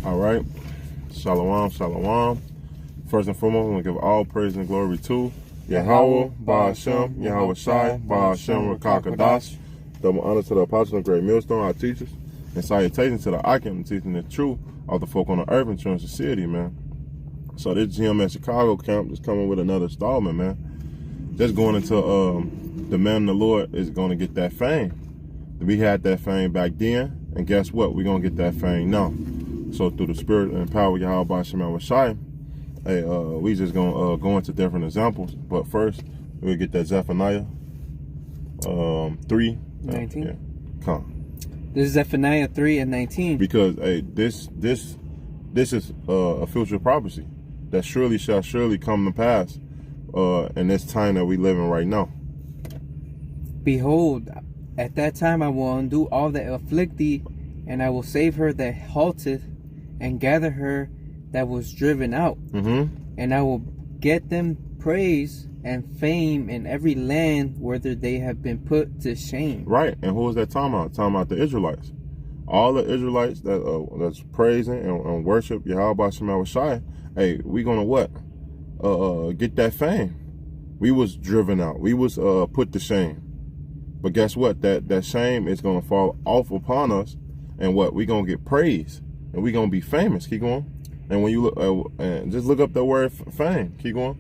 All right. Shalom, shalom. First and foremost, I want to give all praise and glory to Yahweh, Ba'ashem, Yahweh Shai, Ba'ashem, Rakakadash. Double honor to the apostles and great millstone, our teachers. And salutations to the Akim, teaching the truth of the folk on the earth and true society, man. So this GMS Chicago camp is coming with another installment, man. Just going into the man of the Lord is going to get that fame. We had that fame back then, and guess what? We're going to get that fame now. So through the spirit and power of Yahweh Ba'ashem Yahweh Shai, hey, we just gonna go into different examples. But first, we'll get that Zephaniah 3:19. Yeah. Come. This is Zephaniah 3:19. Because hey, this is a future prophecy that shall surely come to pass in this time that we live in right now. Behold, at that time I will undo all that afflict thee, and I will save her that halteth, and gather her that was driven out. And I will get them praise and fame in every land whither they have been put to shame. Right. And who is that talking about? Talking about the Israelites. All the Israelites that's praising and worship Yahweh Ba'ashem Yahweh Shai. Hey, we gonna what? Get that fame. We was driven out. We was put to shame. But guess what? That shame is gonna fall off upon us, and what? We gonna get praise, and we gonna be famous. Keep going. And when you look, and just look up the word fame. Keep going.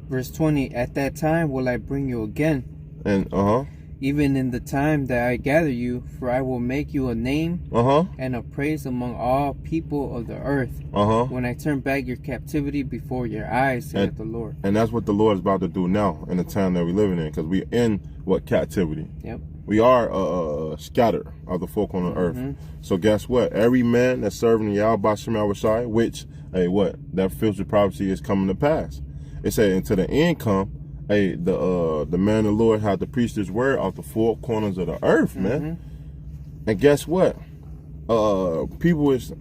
Verse 20. At that time will I bring you again. And even in the time that I gather you, for I will make you a name and a praise among all people of the earth. When I turn back your captivity before your eyes, saith the Lord. And that's what the Lord is about to do now in the time that we're living in, because we're in what? Captivity. Yep. We are scattered of the folk on the earth. So guess what? Every man that's serving Yahweh Ba'ashem Yahweh Shai, which, hey, what? That future prophecy is coming to pass. It said, until the end come, hey, the man of the Lord had to preach this word out the four corners of the earth, man. And guess what? People is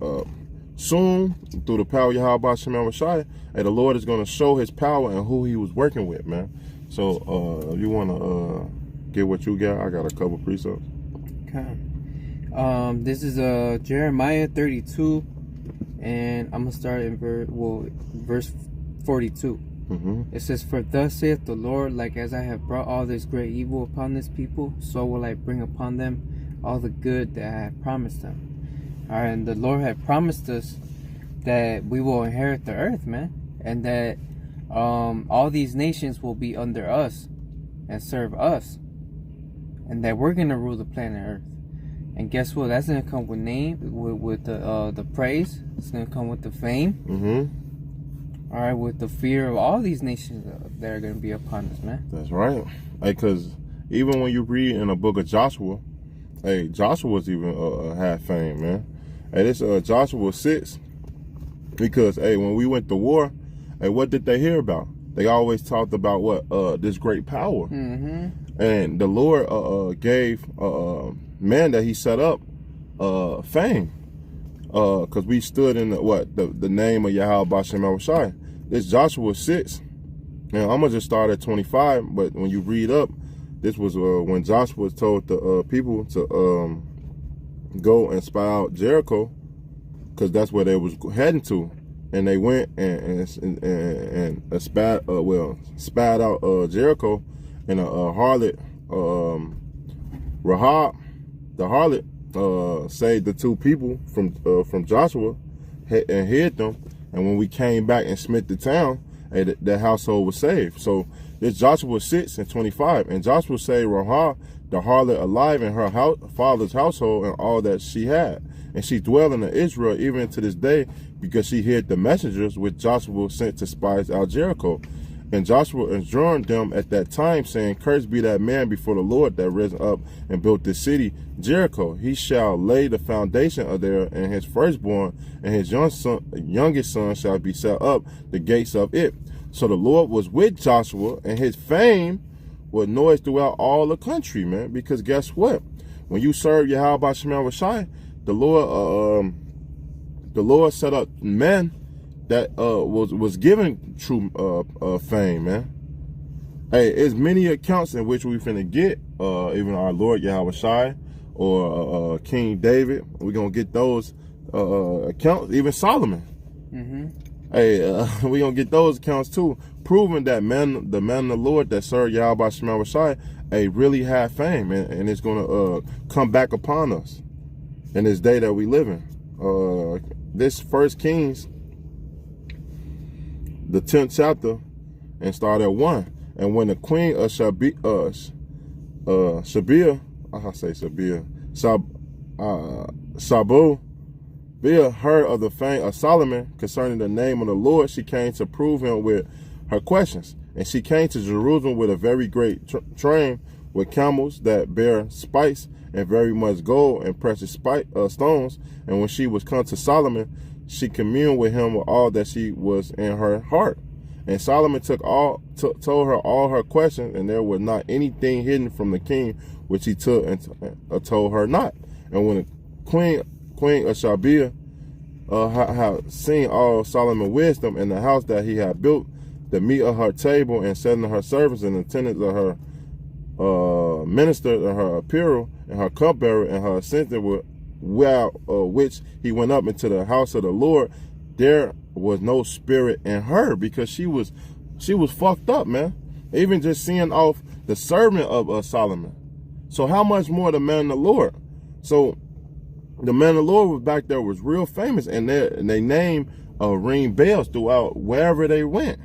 soon, through the power of Yahweh Ba'ashem Yahweh Shai, hey, the Lord is going to show his power and who he was working with, man. So if you want to get what you got, I got a couple precepts. Okay. This is Jeremiah 32, and I'm gonna start in verse 42. It says, "For thus saith the Lord, like as I have brought all this great evil upon this people, so will I bring upon them all the good that I have promised them." All right, and the Lord had promised us that we will inherit the earth, man, and that all these nations will be under us and serve us, and that we're gonna rule the planet Earth. And guess what? That's gonna come with with the praise. It's gonna come with the fame. All right, with the fear of all these nations that are gonna be upon us, man. That's right. Hey, cause even when you read in the book of Joshua, hey, Joshua's even had fame, man. Hey, this Joshua 6, because hey, when we went to war, hey, what did they hear about? They always talked about what? This great power. And the Lord gave man that he set up fame. Because we stood in the name of Yahweh Ba'ashem Yahweh Shai. This Joshua 6. Now, I'm going to just start at 25, but when you read up, this was when Joshua told the people to go and spy out Jericho, because that's where they was heading to. And they went and spied out Jericho, and a harlot, Rahab, the harlot, saved the two people from Joshua and hid them. And when we came back and smit the town, hey, that household was saved. So this Joshua 6 and 25, and Joshua saved Rahab, the harlot, alive in her father's household and all that she had. And she dwelled in Israel even to this day, because she hid the messengers which Joshua sent to spy out Jericho. And Joshua enjoined them at that time, saying, "Cursed be that man before the Lord that risen up and built this city, Jericho. He shall lay the foundation of there, and his firstborn and his youngest son shall be set up the gates of it." So the Lord was with Joshua, and his fame was noised throughout all the country, man. Because guess what? When you serve Yahweh Ba'ashem Yahweh Shai, the Lord set up men that was given true fame, man. Hey, it's many accounts in which we finna get even our Lord Yahweh Shai or King David. We're gonna get those accounts, even Solomon. Mm-hmm. Hey, we gonna get those accounts too, proving that the man of the Lord that served Yahweh Shema Shai, really had fame, and it's gonna come back upon us in this day that we live in. This First Kings, the 10th chapter, and start at 1. And when the queen of Sabu heard of the fame of Solomon concerning the name of the Lord, she came to prove him with her questions. And she came to Jerusalem with a very great train, with camels that bear spice, and very much gold and precious stones. And when she was come to Solomon, she communed with him with all that she was in her heart. And Solomon told her all her questions, and there was not anything hidden from the king which he took and told her not. And when the queen of Shabia had seen all Solomon's wisdom in the house that he had built, the meat of her table, and setting her servants and attendants of her ministers, and her apparel, and her cupbearer, and her assistant, which he went up into the house of the Lord, there was no spirit in her, because she was fucked up, man. Even just seeing off the servant of Solomon. So how much more the man of the Lord? So the man of the Lord was back there, was real famous, and they named ring bells throughout wherever they went.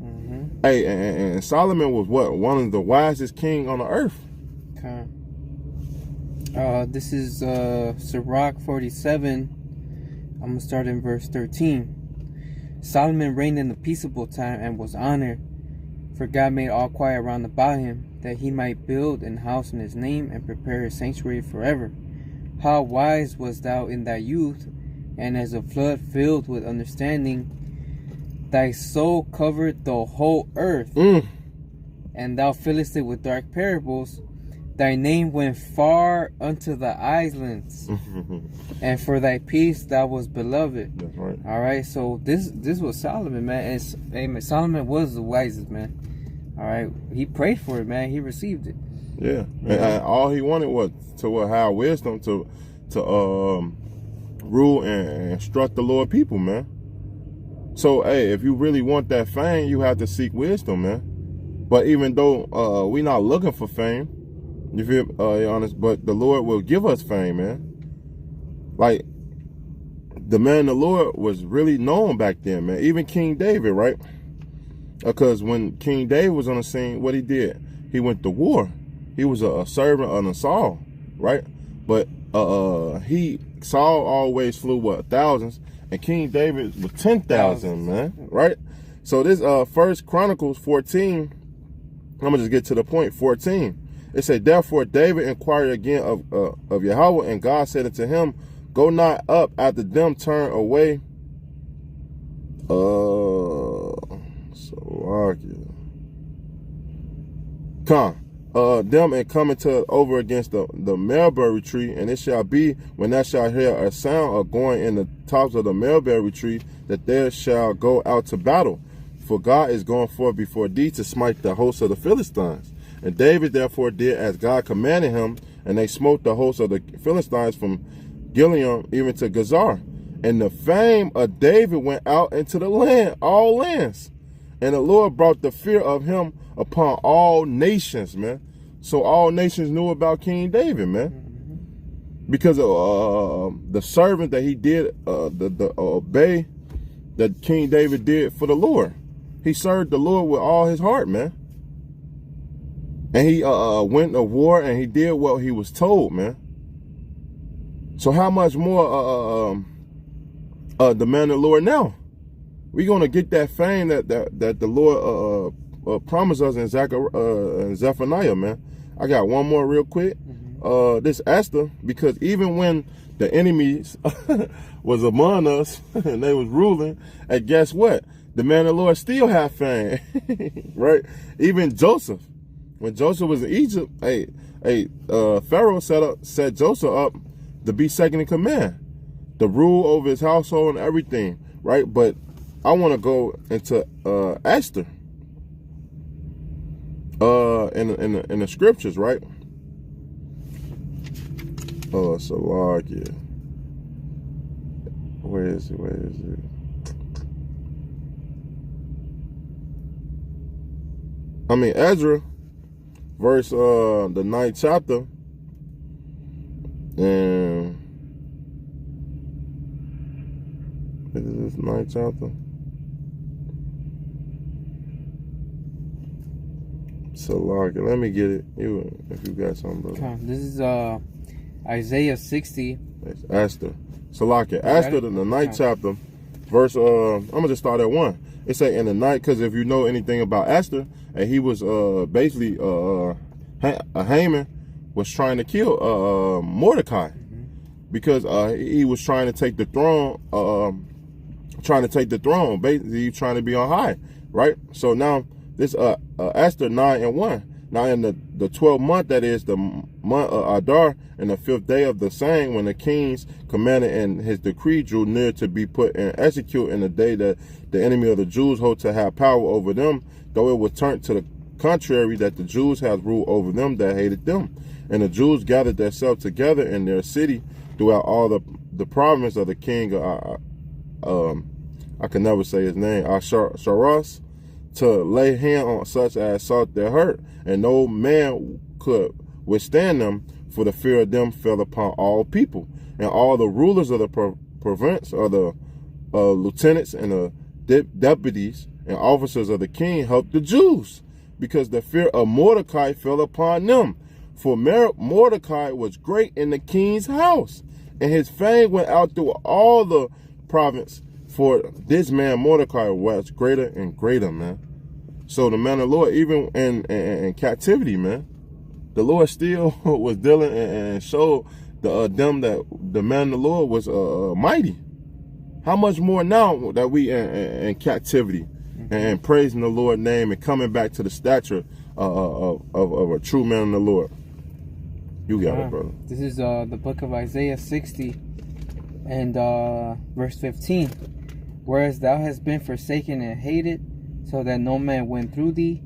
Mm-hmm. Hey, and Solomon was what? One of the wisest king on the earth. Okay. This is Sirach 47. I'm going to start in verse 13. Solomon reigned in the peaceable time and was honored, for God made all quiet round about him, that he might build an house in his name and prepare his sanctuary forever. How wise was thou in thy youth, and as a flood filled with understanding. Thy soul covered the whole earth, and thou fillest it with dark parables. Thy name went far unto the islands, and for thy peace thou was beloved. That's right. All right, so this was Solomon, man. And Solomon was the wisest, man. All right, he prayed for it, man. He received it. Yeah, and all he wanted was to have wisdom to rule and instruct the Lord people, man. So, hey, if you really want that fame, you have to seek wisdom, man. But even though we're not looking for fame, you feel honest, but the Lord will give us fame, man. Like, the man of the Lord was really known back then, man. Even King David, right? Because when King David was on the scene, what he did? He went to war. He was a servant of Saul, right? But Saul always flew thousands, and King David was 10,000, man, right? So this First Chronicles 14, I'm gonna just get to the point. 14. It said, therefore David inquired again of Yahweh, and God said unto him, go not up after them, turn away. Them and come into over against the mulberry tree, and it shall be when thou shalt hear a sound of going in the tops of the mulberry tree, that there shall go out to battle, for God is going forth before thee to smite the host of the Philistines. And David therefore did as God commanded him, and they smote the host of the Philistines from Gilead even to Gazer. And the fame of David went out into the land, all lands. And the Lord brought the fear of him upon all nations, man. So all nations knew about King David, man. Because of the servant that he did, the obey that King David did for the Lord. He served the Lord with all his heart, man. And he went to war, and he did what he was told, man. So how much more the man of the Lord now? We're gonna get that fame that the Lord promised us in Zephaniah, man. I got one more real quick. This Esther, because even when the enemies was among us and they was ruling, and guess what? The man of the Lord still had fame, right? Even Joseph. When Joseph was in Egypt, Pharaoh set Joseph up to be second in command, to rule over his household and everything, right? But I want to go into Esther in the scriptures, right? is it? I mean, Ezra, verse, the 9th chapter, and is this 9th chapter? Salaki, let me get it. If you got something, brother. Okay. This is Isaiah 60. It's Esther. Salaki, Esther, the 9th chapter, verse, I'm going to just start at 1. It say in the night, because if you know anything about Esther, and he was basically, Haman was trying to kill Mordecai, because he was trying to take the throne, basically trying to be on high, right? So now, this Esther 9:1. Now in the 12th month, that is the month of Adar, and the 5th day of the same, when the king's commandment and his decree drew near to be put in execute, in the day that the enemy of the Jews hold to have power over them, though it was turned to the contrary, that the Jews had ruled over them that hated them. And the Jews gathered themselves together in their city throughout all the province of the king I can never say his name, Ahasuerus, to lay hand on such as sought their hurt, and no man could withstand them, for the fear of them fell upon all people. And all the rulers of the province, or the lieutenants and the deputies and officers of the king, helped the Jews, because the fear of Mordecai fell upon them. For Mordecai was great in the king's house, and his fame went out through all the province. For this man Mordecai was greater and greater, man. So the man of the Lord, even in captivity, man, the Lord still was dealing and showed them that the man of the Lord was mighty. How much more now that we in captivity and praising the Lord's name and coming back to the stature of a true man of the Lord. You got it, brother. This is the book of Isaiah 60 and verse 15. Whereas thou hast been forsaken and hated, so that no man went through thee,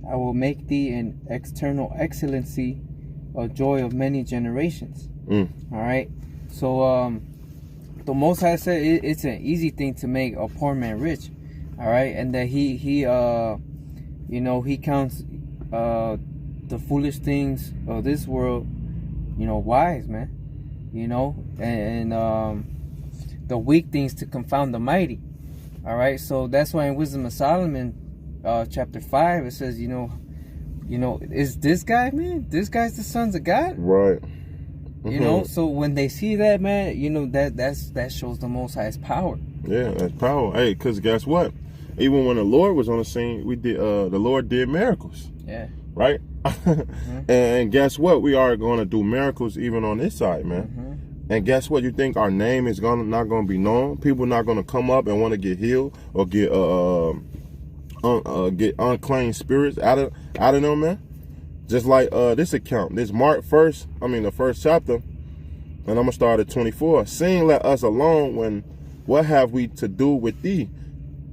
I will make thee an external excellency, a joy of many generations. All right. So the Most High said it's an easy thing to make a poor man rich. All right, and that he counts the foolish things of this world, wise, man. And the weak things to confound the mighty. All right, so that's why in Wisdom of Solomon, chapter 5, it says, is this guy, man? This guy's the sons of God, right? So when they see that, man, that shows the Most High's power. Yeah, that's power. Hey, because guess what? Even when the Lord was on the scene, the Lord did miracles. Yeah. Right. And guess what? We are going to do miracles even on this side, man. And guess what? You think our name is not going to be known? People not going to come up and want to get healed or get unclean spirits out of them, man. Just like this account, this Mark the first chapter, and I'm gonna start at 24. Seeing let us alone, what have we to do with thee,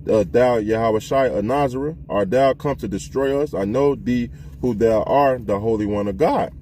thou Yahushua of Nazareth? Art thou come to destroy us? I know thee who thou art, the Holy One of God.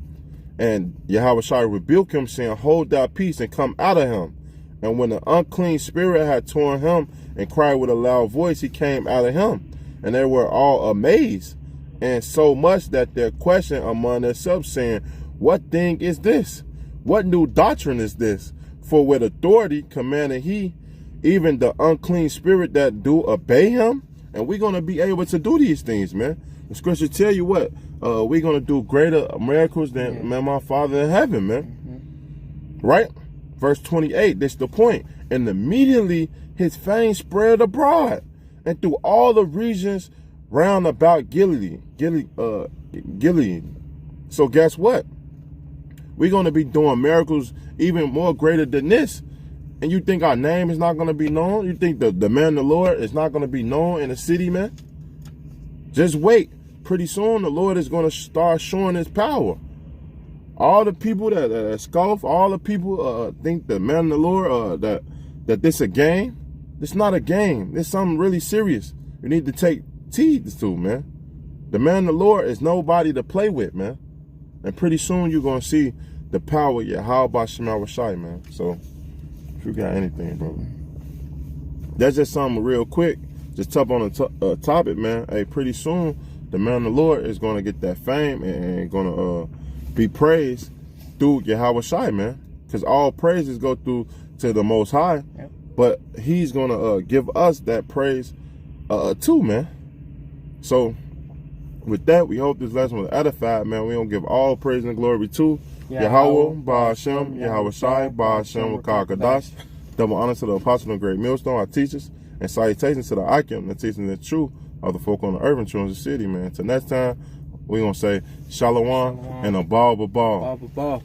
And Yahushua rebuked him, saying, hold thy peace and come out of him. And when the unclean spirit had torn him and cried with a loud voice, he came out of him. And they were all amazed, and so much that they questioned among themselves, saying, what thing is this? What new doctrine is this? For with authority commanded he, even the unclean spirit that do obey him. And we're going to be able to do these things, man. The scripture tell you what, we're going to do greater miracles than my Father in heaven, man. Right? Verse 28, that's the point. And immediately his fame spread abroad, and through all the regions round about Gilead. So guess what? We're going to be doing miracles even more greater than this. And you think our name is not going to be known? You think the man of the Lord is not going to be known in the city, man? Just wait. Pretty soon the Lord is going to start showing his power. All the people that scoff, all the people think the man of the Lord, that this a game. It's not a game. It's something really serious. You need to take heed to, man. The man of the Lord is nobody to play with, man. And pretty soon you're going to see the power of Yahweh Shemar Rashai, man. So, if you got anything, brother. that's just something real quick. Just touch on the topic, man. Hey, pretty soon, the man of the Lord is going to get that fame and going to be praised through Yahweh Shai, man. Because all praises go through to the Most High. Yep. But he's going to give us that praise too, man. So with that, we hope this lesson was edified, man. We don't give all praise and glory to Yahweh, Ba'ashem, Yahweh Shai, Ba'ashem, Wakar Kadash. Double honor to the apostle and great millstone, our teachers, and salutations to the Akim, the teaching the truth of the folk on the urban true in the city, man. Till next time, we're going to say Shalom and a ball. Ball.